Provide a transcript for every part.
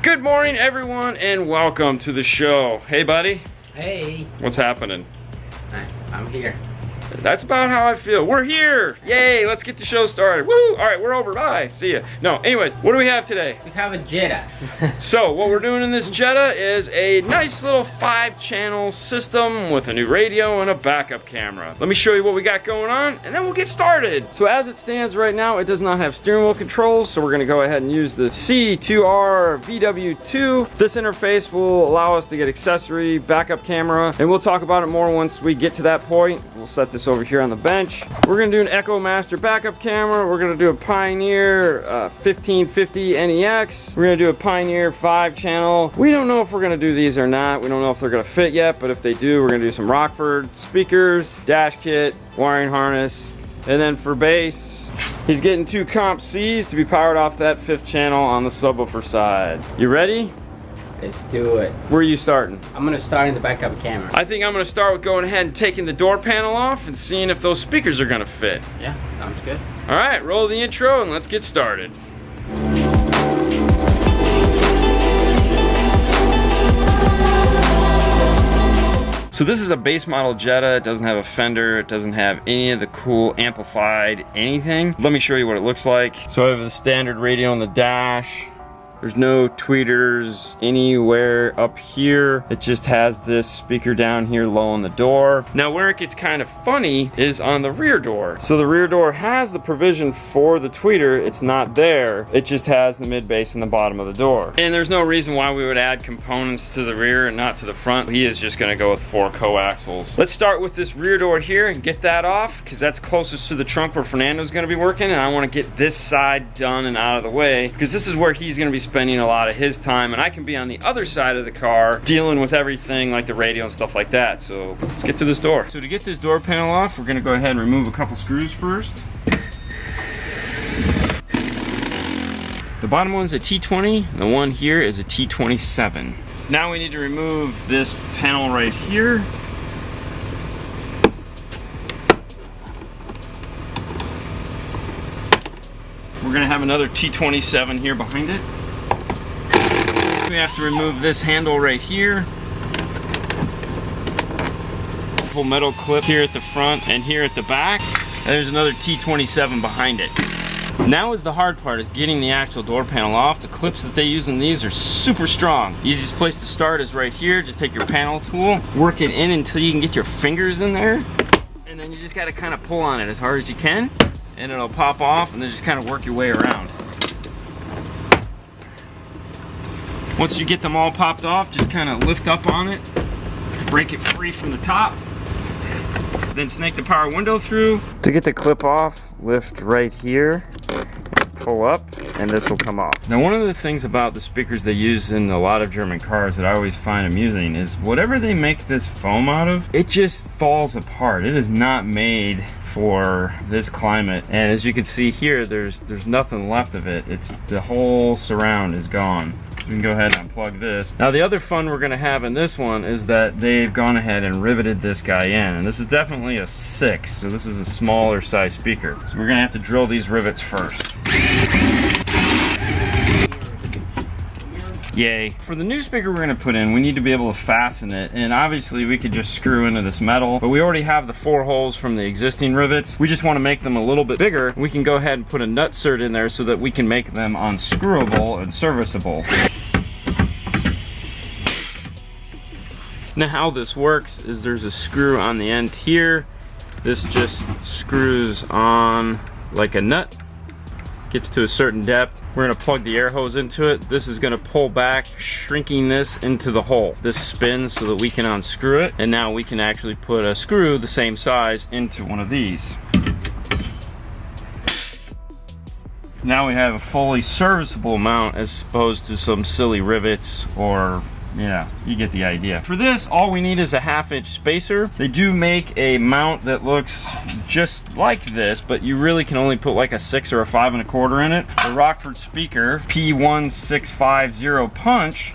Good morning, everyone, and welcome to the show. Hey, buddy. Hey. What's happening? I'm here. That's about how I feel. We're here. Yay, let's get the show started. Woo! All right, we're over. Bye. See ya. No, anyways, what do we have today? We have a Jetta. So, what we're doing in this Jetta is a nice little 5-channel system with a new radio and a backup camera. Let me show you what we got going on, and then we'll get started. So, as it stands right now, it does not have steering wheel controls, so we're going to go ahead and use the C2R VW2. This interface will allow us to get accessory, backup camera, and we'll talk about it more once we get to that point. We'll set this over here on the bench. We're gonna do an Echo Master backup camera. We're gonna do a Pioneer 1550 NEX. We're gonna do a Pioneer 5-channel. We don't know if we're gonna do these or not. We don't know if they're gonna fit yet, but if they do, we're gonna do some Rockford speakers, dash kit, wiring harness, and then for bass, he's getting 2 Comp Cs to be powered off that 5th channel on the subwoofer side. You ready? Let's do it. Where are you starting? I'm gonna start in the backup camera. I think I'm gonna start with going ahead and taking the door panel off and seeing if those speakers are gonna fit. Yeah, sounds good. All right, roll the intro and let's get started. So this is a base model Jetta. It doesn't have a fender. It doesn't have any of the cool amplified anything. Let me show you what it looks like. So I have the standard radio on the dash. There's no tweeters anywhere up here. It just has this speaker down here low on the door. Now where it gets kind of funny is on the rear door. So the rear door has the provision for the tweeter. It's not there. It just has the mid bass in the bottom of the door. And there's no reason why we would add components to the rear and not to the front. He is just gonna go with 4 coaxials. Let's start with this rear door here and get that off because that's closest to the trunk where Fernando's gonna be working, and I wanna get this side done and out of the way because this is where he's gonna be spending a lot of his time, and I can be on the other side of the car dealing with everything like the radio and stuff like that. So let's get to this door. So to get this door panel off, we're gonna go ahead and remove a couple screws first. The bottom one's a T20, and the one here is a T27. Now we need to remove this panel right here. We're gonna have another T27 here behind it. We have to remove this handle right here. Full metal clip here at the front and here at the back. And there's another T27 behind it. Now is the hard part, is getting the actual door panel off. The clips that they use in these are super strong. Easiest place to start is right here. Just take your panel tool, work it in until you can get your fingers in there. And then you just gotta kind of pull on it as hard as you can. And it'll pop off, and then just kind of work your way around. Once you get them all popped off, just kind of lift up on it to break it free from the top. Then snake the power window through. To get the clip off, lift right here and pull up, and this will come off. Now, one of the things about the speakers they use in a lot of German cars that I always find amusing is whatever they make this foam out of, it just falls apart. It is not made for this climate, and as you can see here, there's nothing left of it. It's the whole surround is gone. So we can go ahead and unplug this. Now the other fun we're gonna have in this one is that they've gone ahead and riveted this guy in, and this is definitely a 6, so this is a smaller size speaker. So we're gonna have to drill these rivets first. Yay. For the new speaker we're gonna put in, we need to be able to fasten it, and obviously we could just screw into this metal, but we already have the 4 holes from the existing rivets. We just wanna make them a little bit bigger. We can go ahead and put a nut cert in there so that we can make them unscrewable and serviceable. Now how this works is there's a screw on the end here. This just screws on like a nut. Gets to a certain depth. We're gonna plug the air hose into it. This is gonna pull back, shrinking this into the hole. This spins so that we can unscrew it, and now we can actually put a screw the same size into one of these. Now we have a fully serviceable mount as opposed to some silly rivets or, yeah, you get the idea. For this, all we need is a 1/2-inch spacer. They do make a mount that looks just like this, but you really can only put like a 6 or a 5 1/4 in it. The Rockford speaker P1650 punch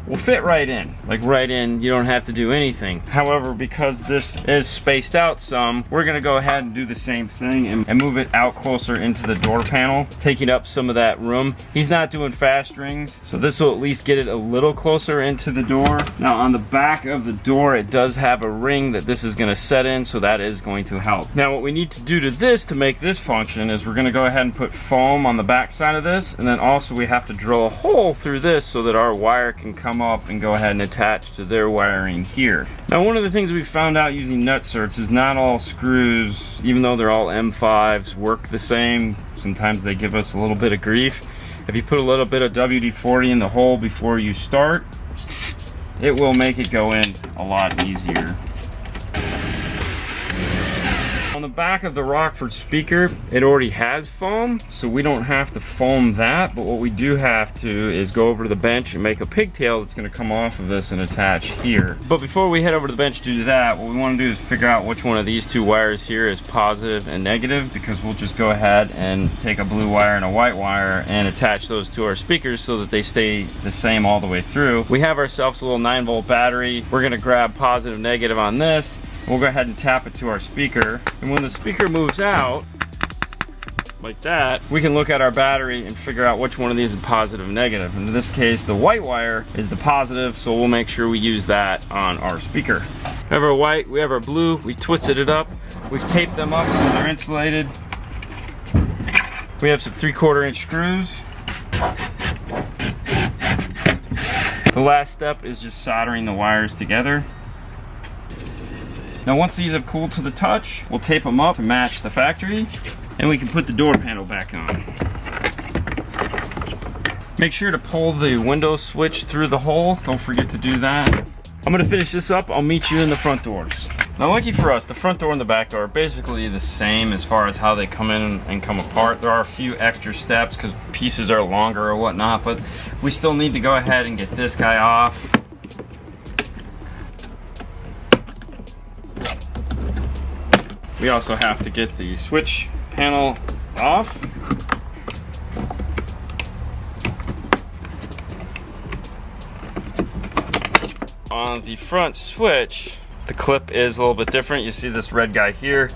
will fit right in. Like right in, you don't have to do anything. However, because this is spaced out some, we're gonna go ahead and do the same thing and move it out closer into the door panel, taking up some of that room. He's not doing fast rings, so this will at least get it a little closer into the door. Now on the back of the door, it does have a ring that this is gonna set in, so that is going to help. Now what we need to do to this to make this function is we're gonna go ahead and put foam on the back side of this, and then also we have to drill a hole through this so that our wire can come up and go ahead and attach to their wiring here. Now one of the things we found out using nut certs is not all screws, even though they're all M5s, work the same. Sometimes they give us a little bit of grief. If you put a little bit of WD-40 in the hole before you start, it will make it go in a lot easier. On the back of the Rockford speaker, it already has foam, so we don't have to foam that, but what we do have to is go over to the bench and make a pigtail that's going to come off of this and attach here. But before we head over to the bench to do that, what we want to do is figure out which one of these two wires here is positive and negative, because we'll just go ahead and take a blue wire and a white wire and attach those to our speakers so that they stay the same all the way through. We have ourselves a little 9-volt battery. We're going to grab positive, negative on this. We'll go ahead and tap it to our speaker, and when the speaker moves out like that, we can look at our battery and figure out which one of these is positive and negative. And in this case, the white wire is the positive, so we'll make sure we use that on our speaker. We have our white, we have our blue, we twisted it up, we've taped them up so they're insulated. We have some 3/4 inch screws. The last step is just soldering the wires together. Now once these have cooled to the touch, we'll tape them up to match the factory, and we can put the door panel back on. Make sure to pull the window switch through the hole. Don't forget to do that. I'm gonna finish this up. I'll meet you in the front doors. Now lucky for us, the front door and the back door are basically the same as far as how they come in and come apart. There are a few extra steps because pieces are longer or whatnot, but we still need to go ahead and get this guy off. We also have to get the switch panel off. On the front switch, the clip is a little bit different. You see this red guy here,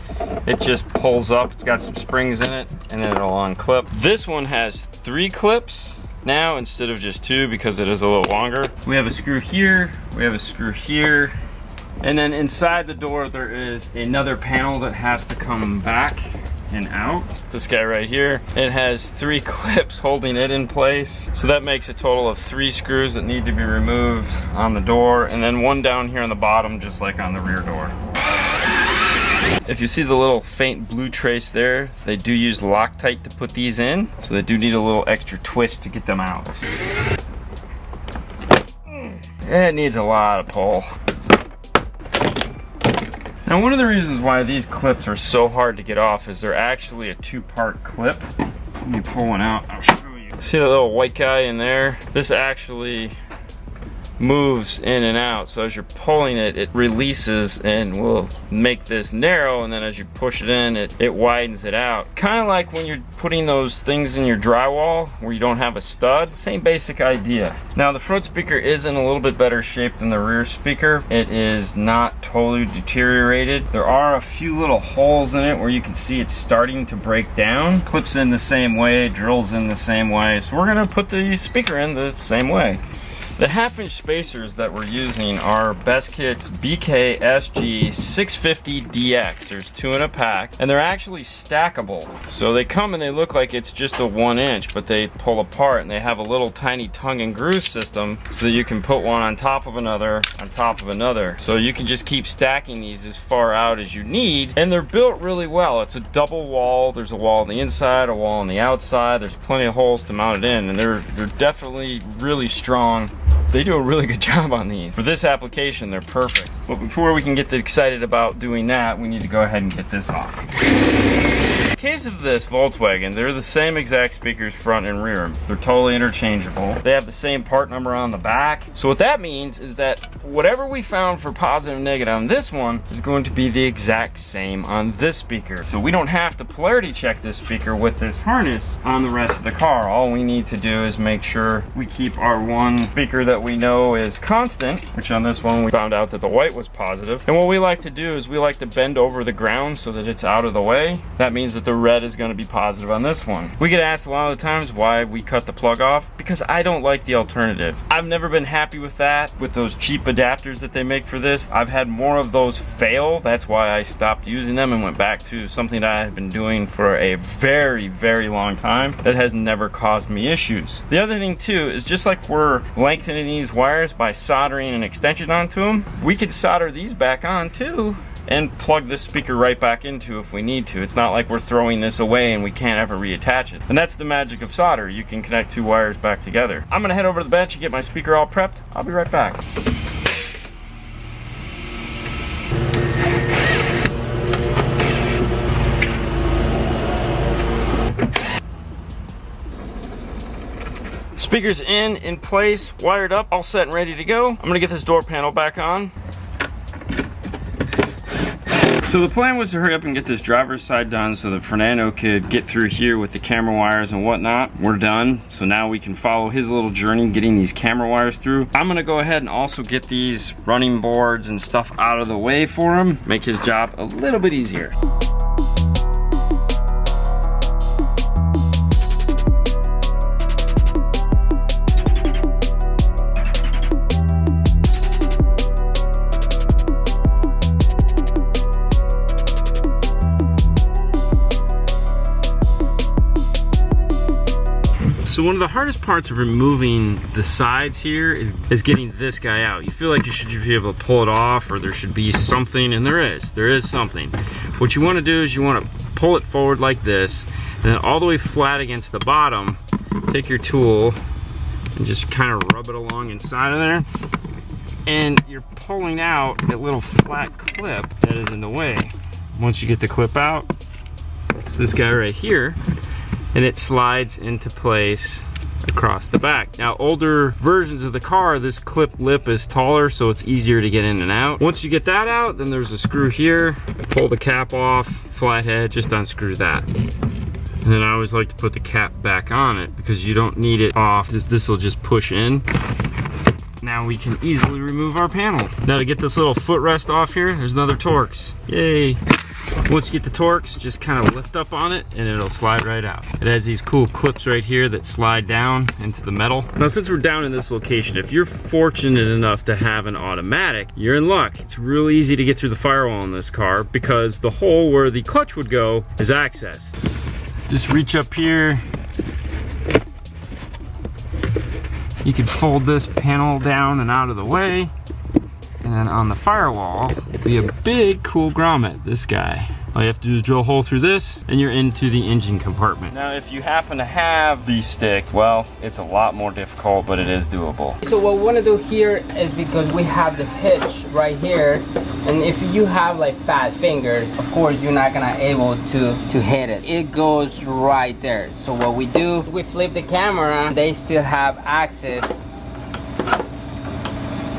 it just pulls up. It's got some springs in it, and then it'll unclip. This one has 3 clips now instead of just 2 because it is a little longer. We have a screw here, we have a screw here, and then inside the door there is another panel that has to come back and out. This guy right here, it has 3 clips holding it in place. So that makes a total of 3 screws that need to be removed on the door, and then 1 down here on the bottom, just like on the rear door. If you see the little faint blue trace there, they do use Loctite to put these in, so they do need a little extra twist to get them out. It needs a lot of pull. Now one of the reasons why these clips are so hard to get off is they're actually a 2-part clip. Let me pull one out, I'll show you. See that little white guy in there? This actually moves in and out, so as you're pulling it, it releases and will make this narrow, and then as you push it in, it widens it out. Kind of like when you're putting those things in your drywall where you don't have a stud. Same basic idea. Now the front speaker is in a little bit better shape than the rear speaker. It is not totally deteriorated. There are a few little holes in it where you can see it's starting to break down. Clips in the same way, drills in the same way, so we're gonna put the speaker in the same way. The 1/2-inch spacers that we're using are Bestkit's BKSG 650DX. There's 2 in a pack, and they're actually stackable. So they come and they look like it's just a 1-inch, but they pull apart, and they have a little tiny tongue and groove system so you can put one on top of another, on top of another. So you can just keep stacking these as far out as you need, and they're built really well. It's a double wall. There's a wall on the inside, a wall on the outside. There's plenty of holes to mount it in, and they're definitely really strong. They do a really good job on these. For this application, they're perfect. But before we can get excited about doing that, we need to go ahead and get this off. case of this Volkswagen, they're the same exact speakers front and rear. They're totally interchangeable. They have the same part number on the back. So what that means is that whatever we found for positive and negative on this one is going to be the exact same on this speaker. So we don't have to polarity check this speaker with this harness on the rest of the car. All we need to do is make sure we keep our one speaker that we know is constant, which on this one we found out that the white was positive. And what we like to do is we like to bend over the ground so that it's out of the way. That means that the red is going to be positive on this one. We get asked a lot of the times why we cut the plug off, because I don't like the alternative. I've never been happy with that, with those cheap adapters that they make for this. I've had more of those fail. That's why I stopped using them and went back to something that I have been doing for a very, very long time that has never caused me issues. The other thing too is, just like we're lengthening these wires by soldering an extension onto them, we could solder these back on too and plug this speaker right back into if we need to. It's not like we're throwing this away and we can't ever reattach it. And that's the magic of solder. You can connect two wires back together. I'm gonna head over to the bench and get my speaker all prepped. I'll be right back. Speakers in place, wired up, all set and ready to go. I'm gonna get this door panel back on. So the plan was to hurry up and get this driver's side done so that Fernando could get through here with the camera wires and whatnot. We're done, so now we can follow his little journey getting these camera wires through. I'm gonna go ahead and also get these running boards and stuff out of the way for him, make his job a little bit easier. So one of the hardest parts of removing the sides here is getting this guy out. You feel like you should be able to pull it off, or there should be something, and there is something. What you want to do is you want to pull it forward like this, and then all the way flat against the bottom, take your tool and just kind of rub it along inside of there, and you're pulling out that little flat clip that is in the way. Once you get the clip out, it's this guy right here, and it slides into place across the back. Now, older versions of the car, this clip lip is taller, so it's easier to get in and out. Once you get that out, then there's a screw here. Pull the cap off, flathead, just unscrew that. And then I always like to put the cap back on it because you don't need it off. This will just push in. Now we can easily remove our panel. Now to get this little footrest off here, there's another Torx. Yay. Once you get the Torx, just kind of lift up on it and it'll slide right out. It has these cool clips right here that slide down into the metal. Now since we're down in this location, if you're fortunate enough to have an automatic, you're in luck. It's real easy to get through the firewall in this car because the hole where the clutch would go is accessed. Just reach up here. You can fold this panel down and out of the way. And then on the firewall, be a big cool grommet, this guy. All you have to do is drill a hole through this, and you're into the engine compartment. Now, if you happen to have the stick, well, it's a lot more difficult, but it is doable. So what we want to do here is, because we have the hitch right here, and if you have like fat fingers, of course you're not gonna able to hit it. It goes right there. So what we do, we flip the camera, they still have access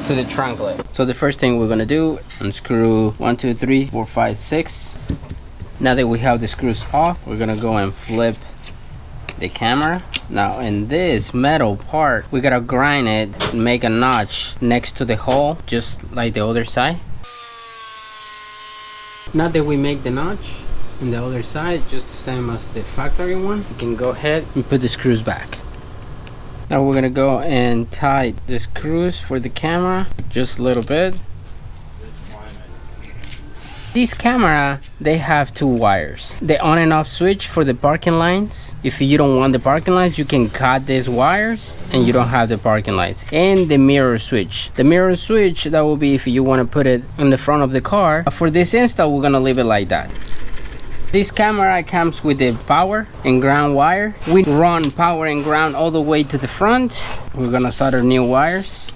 to the trunk lid. So the first thing we're gonna do, unscrew 1, 2, 3, 4, 5, 6. Now that we have the screws off, we're gonna go and flip the camera. Now in this metal part, we gotta grind it and make a notch next to the hole, just like the other side. Now that we make the notch on the other side, just the same as the factory one, you can go ahead and put the screws back. Now we're gonna go and tie the screws for the camera just a little bit. These camera, they have 2 wires. The on and off switch for the parking lights. If you don't want the parking lights, you can cut these wires and you don't have the parking lights. And the mirror switch. The mirror switch, that will be if you want to put it in the front of the car. For this install, we're gonna leave it like that. This camera comes with the power and ground wire. We run power and ground all the way to the front. We're gonna solder new wires.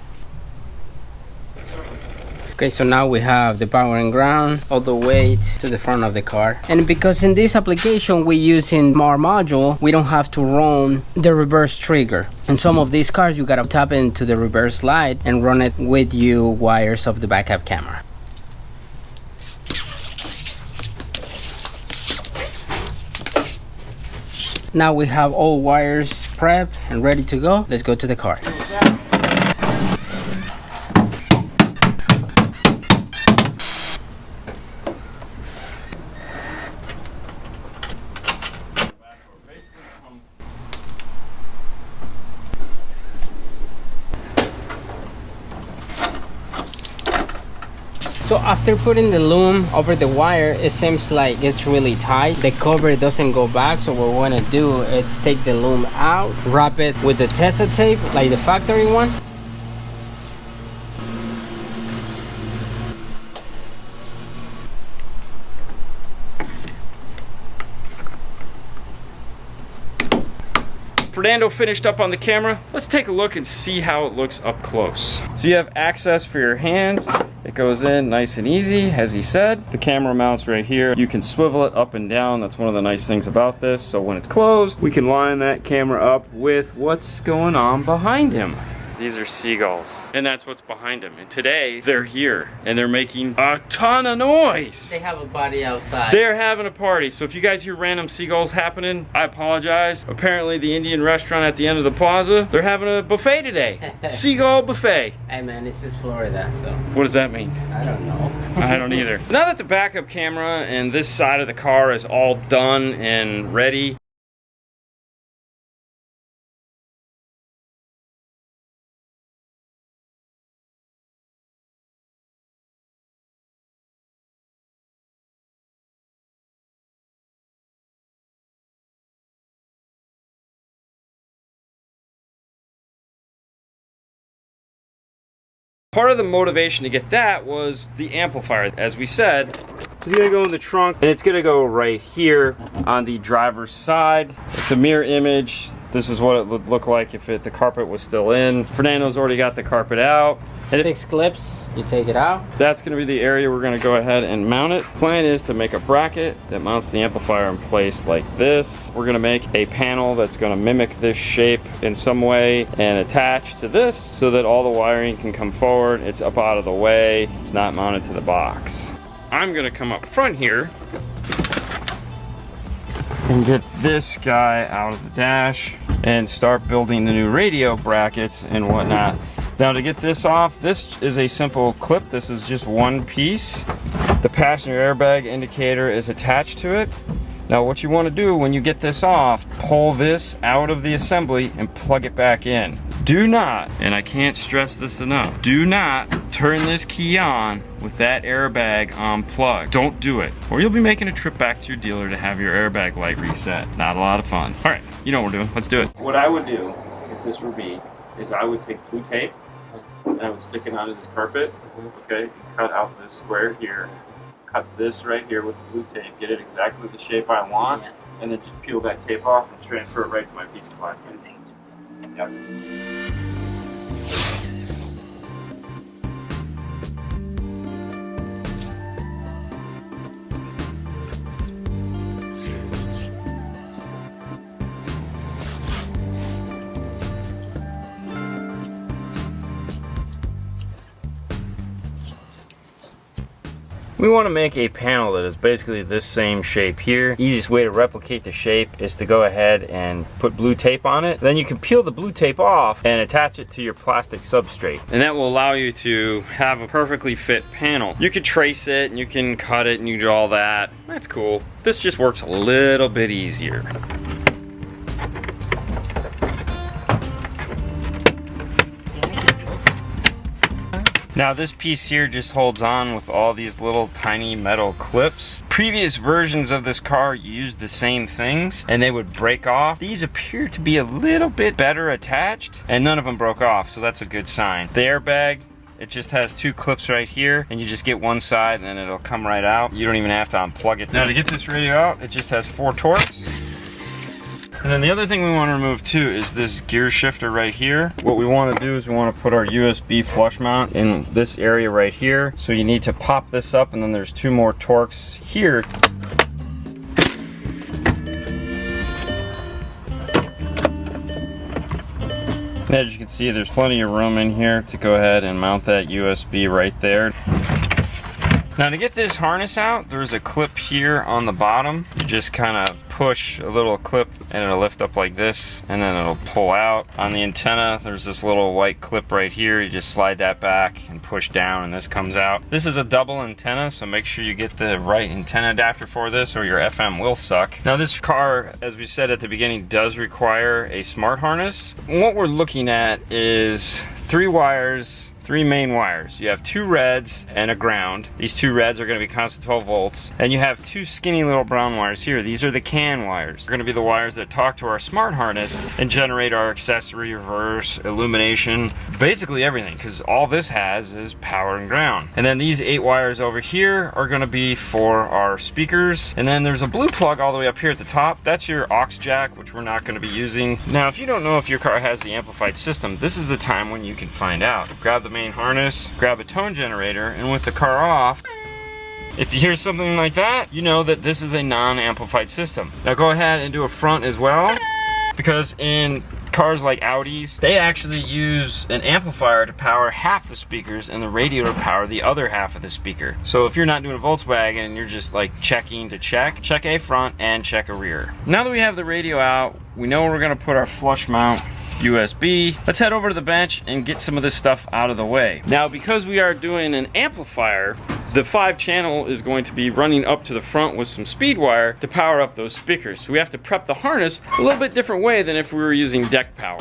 Okay, so now we have the power and ground all the way to the front of the car. And because in this application we use in our module, we don't have to run the reverse trigger. In some of these cars, you gotta tap into the reverse slide and run it with you wires of the backup camera. Now we have all wires prepped and ready to go. Let's go to the car. So after putting the loom over the wire, it seems like it's really tight. The cover doesn't go back, so what we want to do is take the loom out, wrap it with the Tesa tape, like the factory one. Fernando finished up on the camera. Let's take a look and see how it looks up close. So you have access for your hands. It goes in nice and easy, as he said. The camera mounts right here. You can swivel it up and down. That's one of the nice things about this. So when it's closed, we can line that camera up with what's going on behind him. These are seagulls, and that's what's behind him. And today, they're here, and they're making a ton of noise. They have a party outside. They're having a party, so if you guys hear random seagulls happening, I apologize. Apparently, the Indian restaurant at the end of the plaza, they're having a buffet today. Seagull buffet. Hey man, this is Florida, so. What does that mean? I don't know. I don't either. Now that the backup camera and this side of the car is all done and ready, part of the motivation to get that was the amplifier. As we said, it's gonna go in the trunk and it's gonna go right here on the driver's side. It's a mirror image. This is what it would look like if the carpet was still in. Fernando's already got the carpet out. And 6 clips, you take it out. That's gonna be the area we're gonna go ahead and mount it. Plan is to make a bracket that mounts the amplifier in place like this. We're gonna make a panel that's gonna mimic this shape in some way and attach to this so that all the wiring can come forward. It's up out of the way. It's not mounted to the box. I'm gonna come up front here and get this guy out of the dash and start building the new radio brackets and whatnot. Now to get this off, this is a simple clip. This is just one piece. The passenger airbag indicator is attached to it. Now what you want to do when you get this off, pull this out of the assembly and plug it back in. Do not, and I can't stress this enough, do not turn this key on with that airbag unplugged. Don't do it, or you'll be making a trip back to your dealer to have your airbag light reset. Not a lot of fun. All right, you know what we're doing. Let's do it. What I would do, if this were me, is I would take blue tape and I would stick it onto this carpet, okay, and cut out this square here, cut this right here with the blue tape, get it exactly the shape I want, and then just peel that tape off and transfer it right to my piece of plastic. Yep. We want to make a panel that is basically this same shape here. Easiest way to replicate the shape is to go ahead and put blue tape on it. Then you can peel the blue tape off and attach it to your plastic substrate. And that will allow you to have a perfectly fit panel. You could trace it and you can cut it and you do all that. That's cool. This just works a little bit easier. Now this piece here just holds on with all these little tiny metal clips. Previous versions of this car used the same things and they would break off. These appear to be a little bit better attached and none of them broke off, so that's a good sign. The airbag, it just has 2 clips right here and you just get one side and then it'll come right out. You don't even have to unplug it. Now to get this radio out, it just has 4 Torx. And then the other thing we want to remove too is this gear shifter right here. What we want to do is we want to put our USB flush mount in this area right here. So you need to pop this up, and then there's 2 more Torx here. And as you can see, there's plenty of room in here to go ahead and mount that USB right there. Now to get this harness out, there's a clip here on the bottom. You just kind of push a little clip and it'll lift up like this, and then it'll pull out. On the antenna, there's this little white clip right here. You just slide that back and push down and this comes out. This is a double antenna, so make sure you get the right antenna adapter for this or your FM will suck. Now this car, as we said at the beginning, does require a smart harness. What we're looking at is 3 wires, 3 main wires. You have 2 reds and a ground. These 2 reds are going to be constant 12 volts. And you have 2 skinny little brown wires here. These are the CAN wires. They're going to be the wires that talk to our smart harness and generate our accessory, reverse, illumination, basically everything, because all this has is power and ground. And then these 8 wires over here are going to be for our speakers. And then there's a blue plug all the way up here at the top. That's your aux jack, which we're not going to be using. Now, if you don't know if your car has the amplified system, this is the time when you can find out. Grab the main harness, grab a tone generator, and with the car off, if you hear something like that, you know that this is a non-amplified system. Now go ahead and do a front as well, because in cars like Audis, they actually use an amplifier to power half the speakers and the radio to power the other half of the speaker. So if you're not doing a Volkswagen and you're just like checking to check a front and check a rear. Now that we have the radio out, we know where we're gonna put our flush mount USB. Let's head over to the bench and get some of this stuff out of the way. Now, because we are doing an amplifier, the 5-channel is going to be running up to the front with some speed wire to power up those speakers. So we have to prep the harness a little bit different way than if we were using deck power.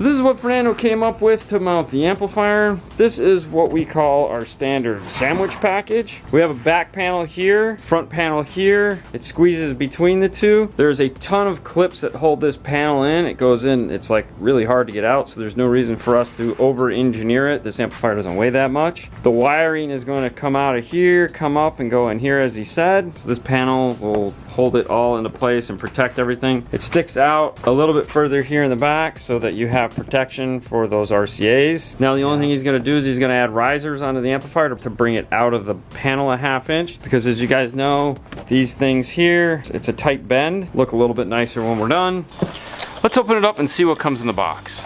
So this is what Fernando came up with to mount the amplifier. This is what we call our standard sandwich package. We have a back panel here, front panel here. It squeezes between the two. There's a ton of clips that hold this panel in. It goes in, it's like really hard to get out, so there's no reason for us to over-engineer it. This amplifier doesn't weigh that much. The wiring is going to come out of here, come up and go in here as he said. So this panel will hold it all into place and protect everything. It sticks out a little bit further here in the back so that you have protection for those RCAs. Now the only thing he's going to do is he's going to add risers onto the amplifier to bring it out of the panel a ½ inch, because as you guys know, these things here, it's a tight bend. Look a little bit nicer when we're done. Let's open it up and see what comes in the box.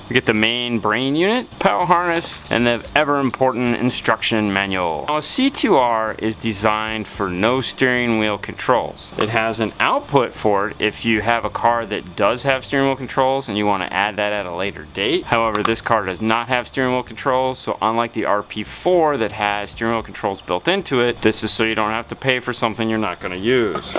We get the main brain unit, power harness, and the ever important instruction manual. Now a C2R is designed for no steering wheel controls. It has an output for it if you have a car that does have steering wheel controls and you want to add that at a later date. However, this car does not have steering wheel controls, so unlike the RP4 that has steering wheel controls built into it, this is so you don't have to pay for something you're not going to use.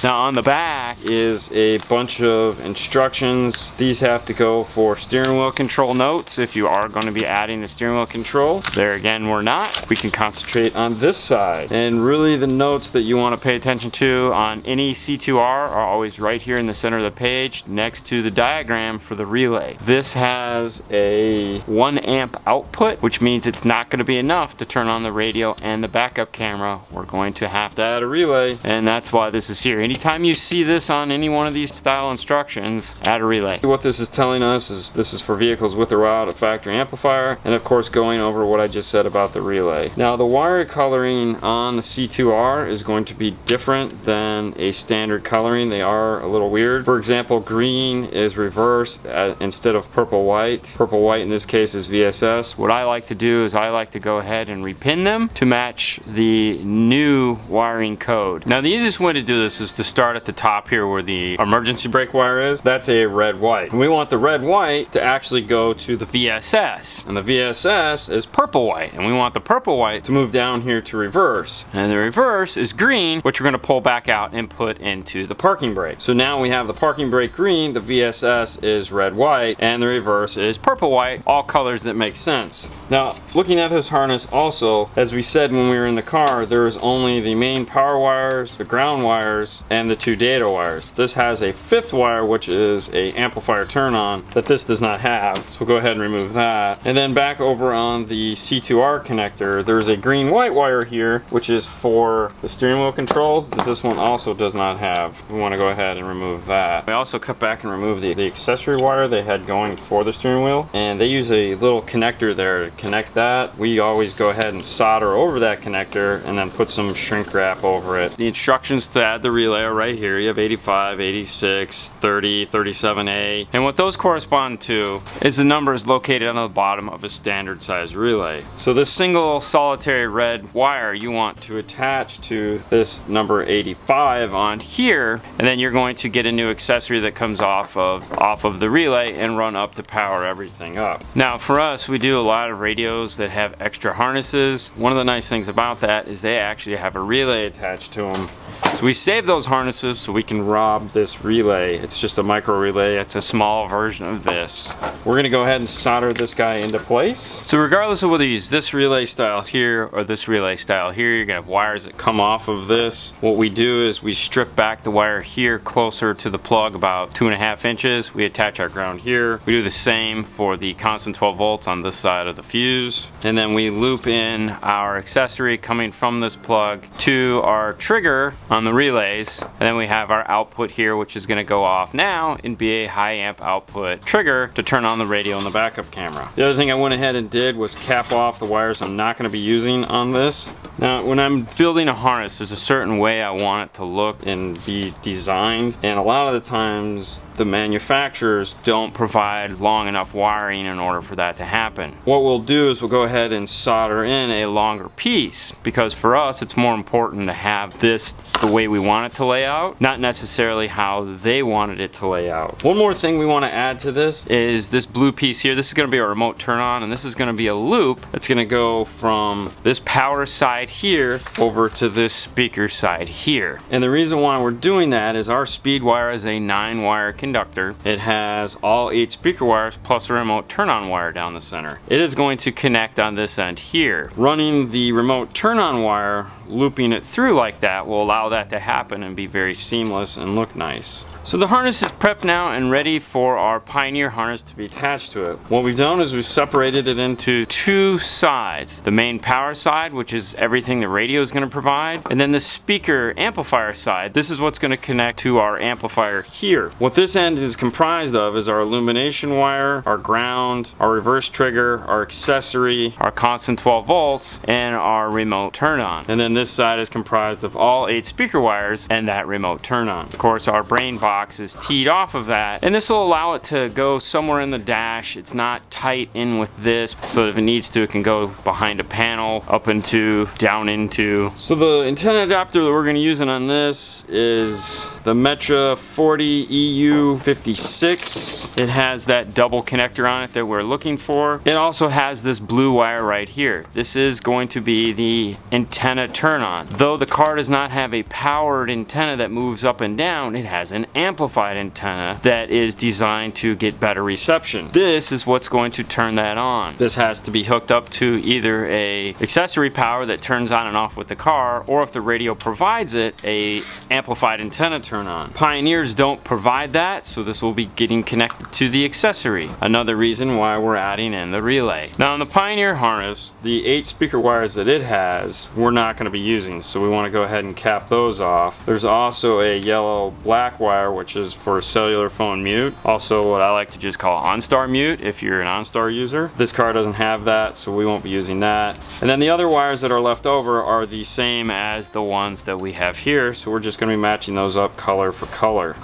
Now on the back is a bunch of instructions. These have to go for steering wheel control notes if you are going to be adding the steering wheel control. There again, we're not. We can concentrate on this side. And really the notes that you want to pay attention to on any C2R are always right here in the center of the page next to the diagram for the relay. This has a 1 amp output, which means it's not going to be enough to turn on the radio and the backup camera. We're going to have to add a relay, and that's why this is here. Anytime you see this on any one of these style instructions, add a relay. What this is telling us is this is for vehicles with or without a factory amplifier, and of course going over what I just said about the relay. Now the wire coloring on the C2R is going to be different than a standard coloring. They are a little weird. For example, green is reverse instead of purple white. Purple white in this case is VSS. What I like to do is I like to go ahead and repin them to match the new wiring code. Now the easiest way to do this is to start at the top here where the emergency brake wire is. That's a red-white. And we want the red-white to actually go to the VSS. And the VSS is purple-white. And we want the purple-white to move down here to reverse. And the reverse is green, which we're going to pull back out and put into the parking brake. So now we have the parking brake green, the VSS is red-white, and the reverse is purple-white. All colors that make sense. Now, looking at this harness also, as we said when we were in the car, there is only the main power wires, the ground wires, and the 2 data wires. This has a 5th wire, which is a amplifier turn on that this does not have. So we'll go ahead and remove that. And then back over on the C2R connector, there's a green-white wire here, which is for the steering wheel controls that this one also does not have. We want to go ahead and remove that. We also cut back and remove the accessory wire they had going for the steering wheel, and they use a little connector there to connect that. We always go ahead and solder over that connector and then put some shrink wrap over it. The instructions to add the relay are right here. You have 85, 86, 30, 37A, and what those correspond to is the numbers located on the bottom of a standard size relay. So this single solitary red wire you want to attach to this number 85 on here, and then you're going to get a new accessory that comes off of the relay and run up to power everything up. Now for us, we do a lot of radios that have extra harnesses. One of the nice things about that is they actually have a relay attached to them. So we save those harnesses so we can rob this relay. It's just a micro relay. It's a small version of this. We're going to go ahead and solder this guy into place. So regardless of whether you use this relay style here or this relay style here, you're going to have wires that come off of this. What we do is we strip back the wire here closer to the plug, about 2.5 inches. We attach our ground here. We do the same for the constant 12 volts on this side of the fuse. And then we loop in our accessory coming from this plug to our trigger on the relays, and then we have our output here, which is going to go off now and be a high amp output trigger to turn on the radio and the backup camera. The other thing I went ahead and did was cap off the wires I'm not going to be using on this. Now when I'm building a harness, there's a certain way I want it to look and be designed, and a lot of the times the manufacturers don't provide long enough wiring in order for that to happen. What we'll do is we'll go ahead and solder in a longer piece, because for us it's more important to have this the way we want it to lay out, not necessarily how they wanted it to lay out. One more thing we want to add to this is this blue piece here. This is going to be a remote turn on, and this is going to be a loop that's going to go from this power side here over to this speaker side here. And the reason why we're doing that is our speed wire is a 9-wire conductor. It has all 8 speaker wires plus a remote turn on wire down the center. It is going to connect on this end here. Running the remote turn on wire, looping it through like that, will allow that to happen and be very seamless and look nice. So the harness is prepped now and ready for our Pioneer harness to be attached to it. What we've done is we've separated it into 2 sides. The main power side, which is everything the radio is going to provide, and then the speaker amplifier side. This is what's going to connect to our amplifier here. What this end is comprised of is our illumination wire, our ground, our reverse trigger, our accessory, our constant 12 volts, and our remote turn on. And then this side is comprised of all 8 speaker wires and that remote turn on. Of course, our brain box is teed off of that, and this will allow it to go somewhere in the dash. It's not tight in with this, so that if it needs to, it can go behind a panel, up into, down into. So the antenna adapter that we're going to use on this is the Metra 40 EU56. It has that double connector on it that we're looking for. It also has this blue wire right here. This is going to be the antenna turn on. Though the car does not have a powered antenna that moves up and down, it has an amplified antenna that is designed to get better reception. This is what's going to turn that on. This has to be hooked up to either a accessory power that turns on and off with the car, or if the radio provides it, a amplified antenna turn on. Pioneers don't provide that, so this will be getting connected to the accessory. Another reason why we're adding in the relay. Now in the Pioneer harness, the 8 speaker wires that it has, we're not going to be using, so we want to go ahead and cap those off. There's also a yellow black wire, which is for cellular phone mute. Also what I like to just call OnStar mute if you're an OnStar user. This car doesn't have that, so we won't be using that. And then the other wires that are left over are the same as the ones that we have here, so we're just going to be matching those up color for color.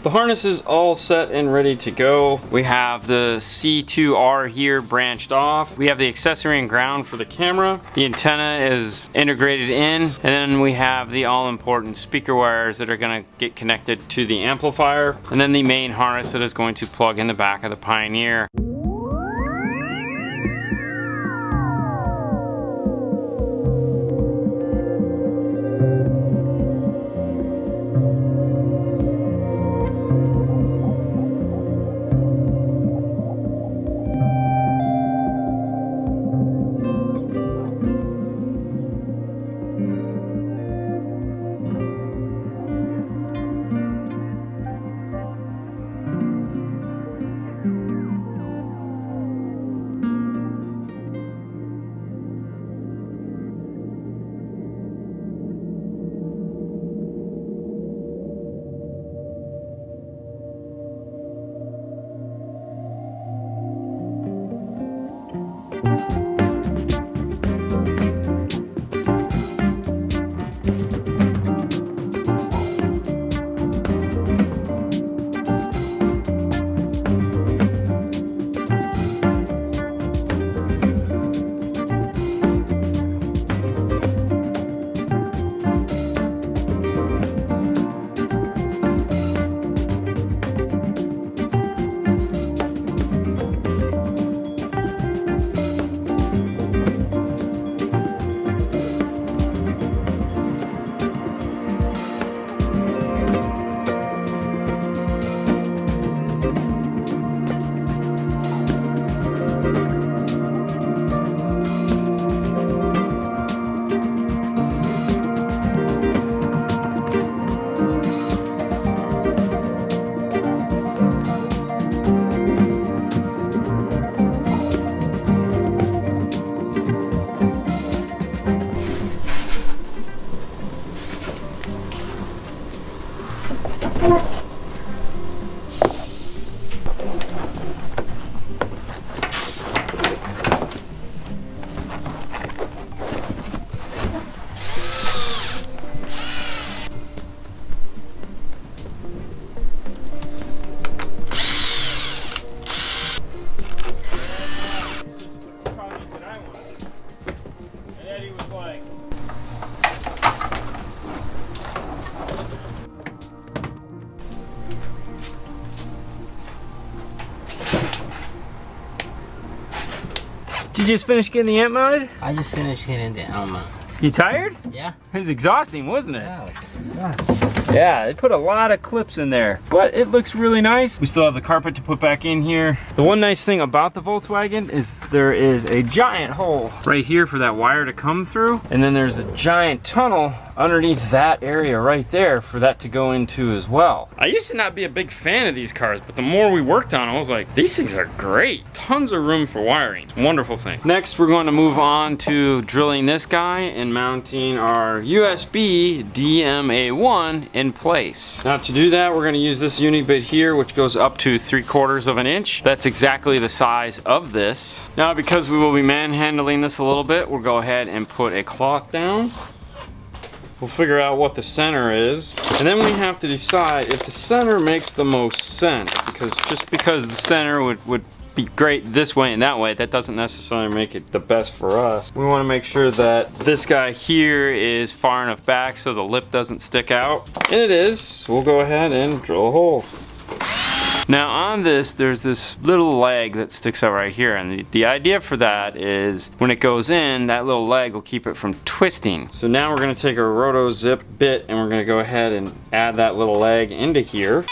The harness is all set and ready to go. We have the C2R here branched off. We have the accessory and ground for the camera. The antenna is integrated in, and then we have the all-important speaker wires that are going to get connected to the amplifier, and then the main harness that is going to plug in the back of the Pioneer. Did you just finish getting the amp mounted? I just finished hitting the amp mount. You tired? Yeah. It was exhausting, wasn't it? That was exhausting. Yeah, they put a lot of clips in there, but it looks really nice. We still have the carpet to put back in here. The one nice thing about the Volkswagen is there is a giant hole right here for that wire to come through, and then there's a giant tunnel underneath that area right there for that to go into as well. I used to not be a big fan of these cars, but the more we worked on them, I was like, these things are great. Tons of room for wiring. It's a wonderful thing. Next, we're going to move on to drilling this guy and mounting our USB DMA1 in place. Now to do that, we're going to use this uni bit here, which goes up to 3/4 of an inch. That's exactly the size of this. Now, because we will be manhandling this a little bit, we'll go ahead and put a cloth down. We'll figure out what the center is, and then we have to decide if the center makes the most sense, because just because the center would be great this way and that way, that doesn't necessarily make it the best for us. We want to make sure that this guy here is far enough back so the lip doesn't stick out, and it is. So we'll go ahead and drill a hole. Now on this, there's this little leg that sticks out right here, and the idea for that is when it goes in, that little leg will keep it from twisting. So now we're going to take a roto zip bit and we're going to go ahead and add that little leg into here.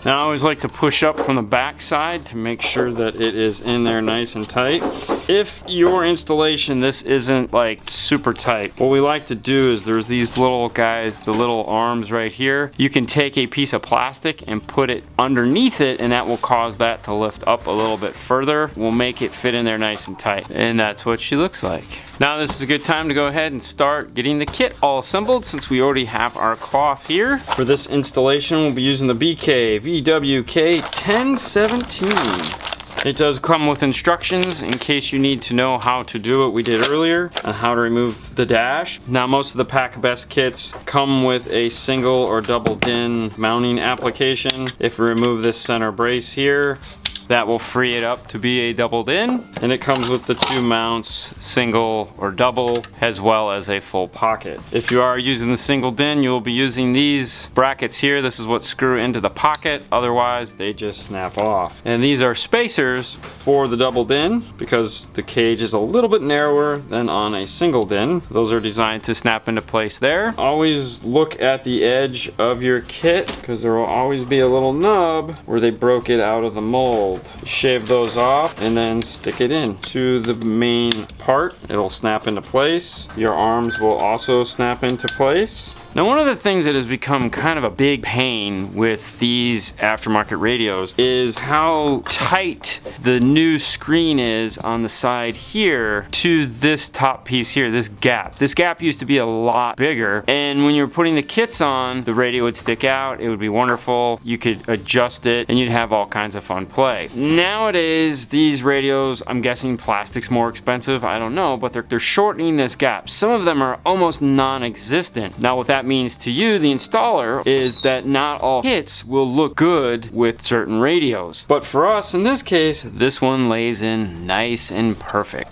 Now I always like to push up from the back side to make sure that it is in there nice and tight. If your installation, this isn't like super tight, what we like to do is there's these little guys, the little arms right here. You can take a piece of plastic and put it underneath it, and that will cause that to lift up a little bit further. We'll make it fit in there nice and tight, and that's what she looks like. Now this is a good time to go ahead and start getting the kit all assembled, since we already have our cloth here. For this installation, we'll be using the VW Jetta 1017. It does come with instructions in case you need to know how to do what we did earlier on how to remove the dash. Now most of the Pack Best kits come with a single or double DIN mounting application. If we remove this center brace here, that will free it up to be a double DIN, and it comes with the 2 mounts, single or double, as well as a full pocket. If you are using the single DIN, you will be using these brackets here. This is what screw into the pocket, otherwise they just snap off. And these are spacers for the double DIN because the cage is a little bit narrower than on a single DIN. Those are designed to snap into place there. Always look at the edge of your kit because there will always be a little nub where they broke it out of the mold. Shave those off and then stick it in to the main part. It'll snap into place. Your arms will also snap into place. Now one of the things that has become kind of a big pain with these aftermarket radios is how tight the new screen is on the side here to this top piece here, this gap. This gap used to be a lot bigger, and when you're putting the kits on, the radio would stick out. It would be wonderful. You could adjust it and you'd have all kinds of fun play. Nowadays, these radios, I'm guessing plastic's more expensive, I don't know, but they're shortening this gap. Some of them are almost non-existent. Now what that means to you, the installer, is that not all kits will look good with certain radios. But for us, in this case, this one lays in nice and perfect.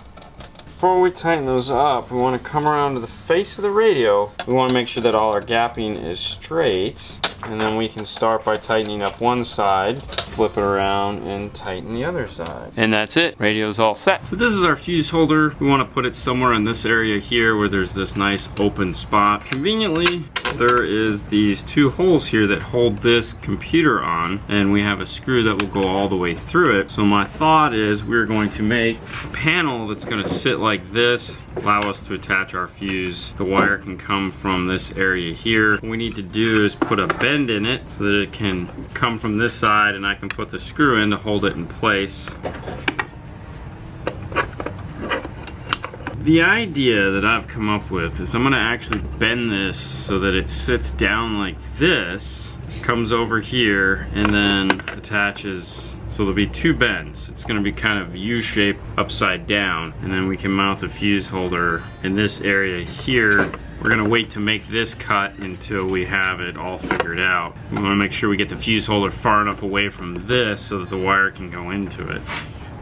Before we tighten those up, we want to come around to the face of the radio. We want to make sure that all our gapping is straight. And then we can start by tightening up one side, flip it around, and tighten the other side. And that's it. Radio's all set. So this is our fuse holder. We want to put it somewhere in this area here where there's this nice open spot. Conveniently, there is these 2 holes here that hold this computer on, and we have a screw that will go all the way through it. So my thought is we're going to make a panel that's going to sit like this, allow us to attach our fuse. The wire can come from this area here. What we need to do is put a bend in it so that it can come from this side, and I can put the screw in to hold it in place. The idea that I've come up with is I'm going to actually bend this so that it sits down like this, comes over here, and then attaches. So there'll be 2 bends. It's going to be kind of U-shaped upside down, and then we can mount the fuse holder in this area here. We're going to wait to make this cut until we have it all figured out. We want to make sure we get the fuse holder far enough away from this so that the wire can go into it.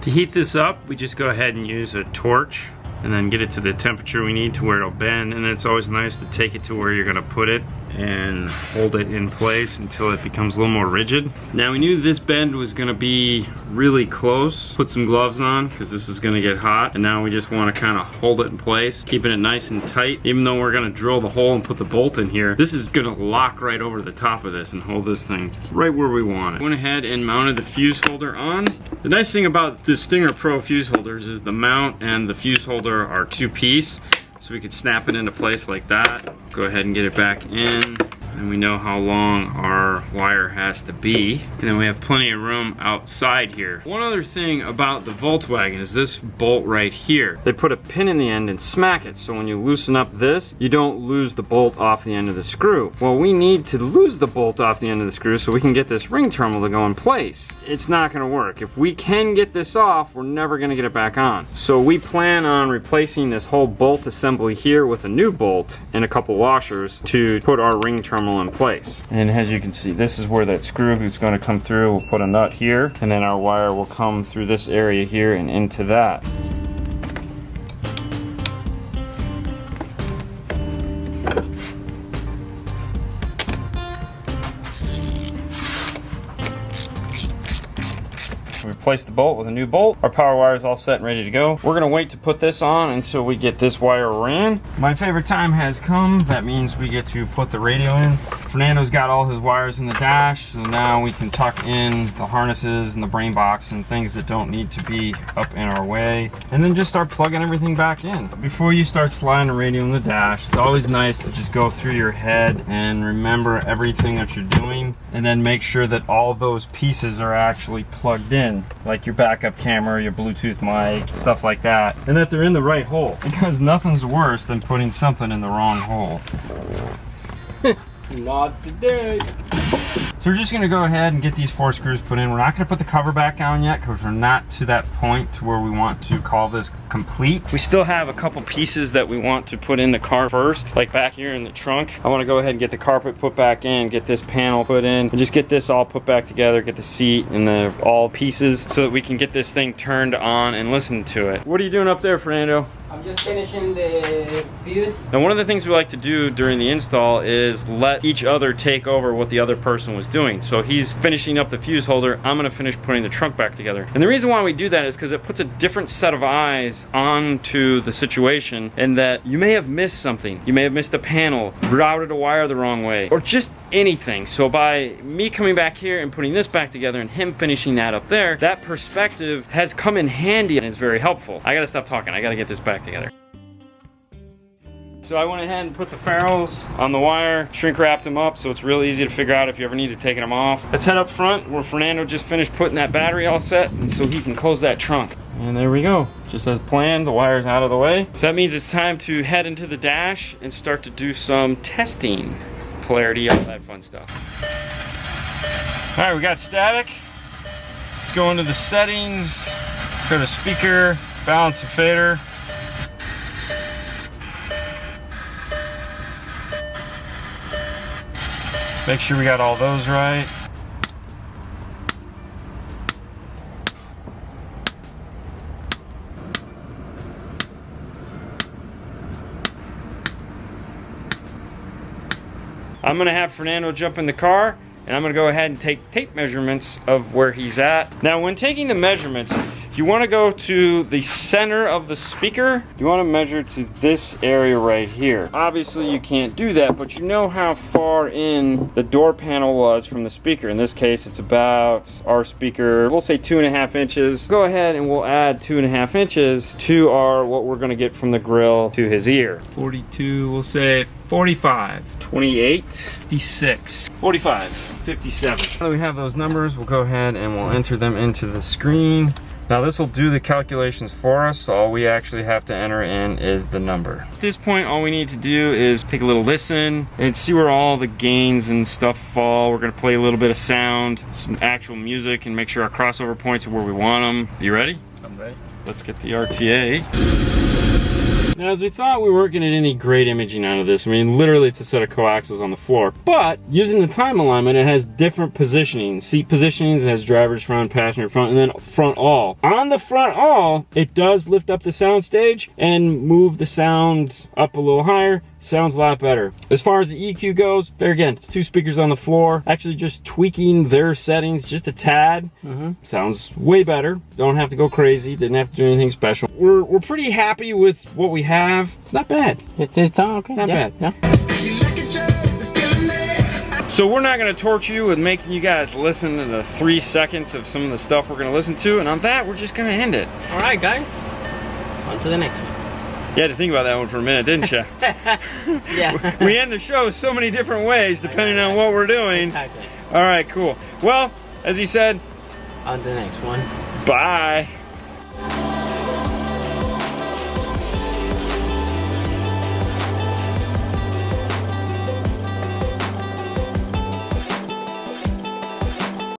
To heat this up, we just go ahead and use a torch. and then get it to the temperature we need to where it'll bend. And then it's always nice to take it to where you're gonna put it and hold it in place until it becomes a little more rigid. Now we knew this bend was gonna be really close. Put some gloves on because this is gonna get hot. And now we just wanna kinda hold it in place, keeping it nice and tight. Even though we're gonna drill the hole and put the bolt in here, this is gonna lock right over the top of this and hold this thing right where we want it. Went ahead and mounted the fuse holder on. The nice thing about the Stinger Pro fuse holders is the mount and the fuse holder are two-piece. So we could snap it into place like that. Go ahead and get it back in. And we know how long our wire has to be. And then we have plenty of room outside here. One other thing about the Volkswagen is this bolt right here. They put a pin in the end and smack it. So when you loosen up this, you don't lose the bolt off the end of the screw. Well, we need to lose the bolt off the end of the screw so we can get this ring terminal to go in place. It's not gonna work. If we can get this off, we're never gonna get it back on. So we plan on replacing this whole bolt assembly here with a new bolt and a couple washers to put our ring terminal in place. And as you can see, this is where that screw is going to come through. We'll put a nut here, and then our wire will come through this area here and into that. We replaced the bolt with a new bolt. Our power wire is all set and ready to go. We're gonna wait to put this on until we get this wire ran. My favorite time has come. That means we get to put the radio in. Fernando's got all his wires in the dash, so now we can tuck in the harnesses and the brain box and things that don't need to be up in our way, and then just start plugging everything back in. But before you start sliding the radio in the dash, it's always nice to just go through your head and remember everything that you're doing, and then make sure that all those pieces are actually plugged in, like your backup camera, your Bluetooth mic, stuff like that, and that they're in the right hole, because nothing's worse than putting something in the wrong hole. Not today. So we're just gonna go ahead and get these 4 screws put in. We're not gonna put the cover back on yet because we're not to that point to where we want to call this complete. We still have a couple pieces that we want to put in the car first, like back here in the trunk. I wanna go ahead and get the carpet put back in, get this panel put in, and just get this all put back together, get the seat and the all pieces so that we can get this thing turned on and listen to it. What are you doing up there, Fernando? I'm just finishing the fuse. Now, one of the things we like to do during the install is let each other take over what the other person was doing. So he's finishing up the fuse holder, I'm gonna finish putting the trunk back together. And the reason why we do that is because it puts a different set of eyes onto the situation, and that you may have missed something. You may have missed a panel, routed a wire the wrong way, or just anything. So by me coming back here and putting this back together and him finishing that up there, that perspective has come in handy and is very helpful. I gotta stop talking, I gotta get this back together. So I went ahead and put the ferrules on the wire, shrink wrapped them up so it's real easy to figure out if you ever need to take them off. Let's head up front where Fernando just finished putting that battery all set, and so he can close that trunk. And there we go, just as planned, the wire's out of the way. So that means it's time to head into the dash and start to do some testing. Polarity, all that fun stuff. All right, we got static. Let's go into the settings, go to speaker, balance and fader. Make sure we got all those right. I'm gonna have Fernando jump in the car, and I'm gonna go ahead and take tape measurements of where he's at. Now, when taking the measurements, you wanna go to the center of the speaker. You wanna measure to this area right here. Obviously, you can't do that, but you know how far in the door panel was from the speaker. In this case, it's about our speaker, we'll say 2.5 inches. Go ahead and we'll add 2.5 inches to our, what we're gonna get from the grill to his ear. 42, we'll say 45, 28, 56, 45, 57. Now that we have those numbers, we'll go ahead and we'll enter them into the screen. Now this will do the calculations for us, so all we actually have to enter in is the number. At this point, all we need to do is take a little listen and see where all the gains and stuff fall. We're gonna play a little bit of sound, some actual music, and make sure our crossover points are where we want them. You ready? I'm ready. Let's get the RTA. Now, as we thought, we weren't getting any great imaging out of this. I mean, literally it's a set of coaxials on the floor. But using the time alignment, it has different positioning. Seat positionings, it has driver's front, passenger front, and then front all. On the front all, it does lift up the sound stage and move the sound up a little higher. Sounds a lot better. As far as the EQ goes, there again, it's 2 speakers on the floor. Actually just tweaking their settings just a tad. Sounds way better. Don't have to go crazy. Didn't have to do anything special. We're pretty happy with what we have. It's not bad. It's okay. Not bad. Yeah. So we're not going to torture you with making you guys listen to the 3 seconds of some of the stuff we're going to listen to. And on that, we're just going to end it. All right, guys. On to the next one. You had to think about that one for a minute, didn't you? Yeah. We end the show so many different ways depending on what we're doing. Exactly. All right, cool. Well, as he said, On to the next one. bye.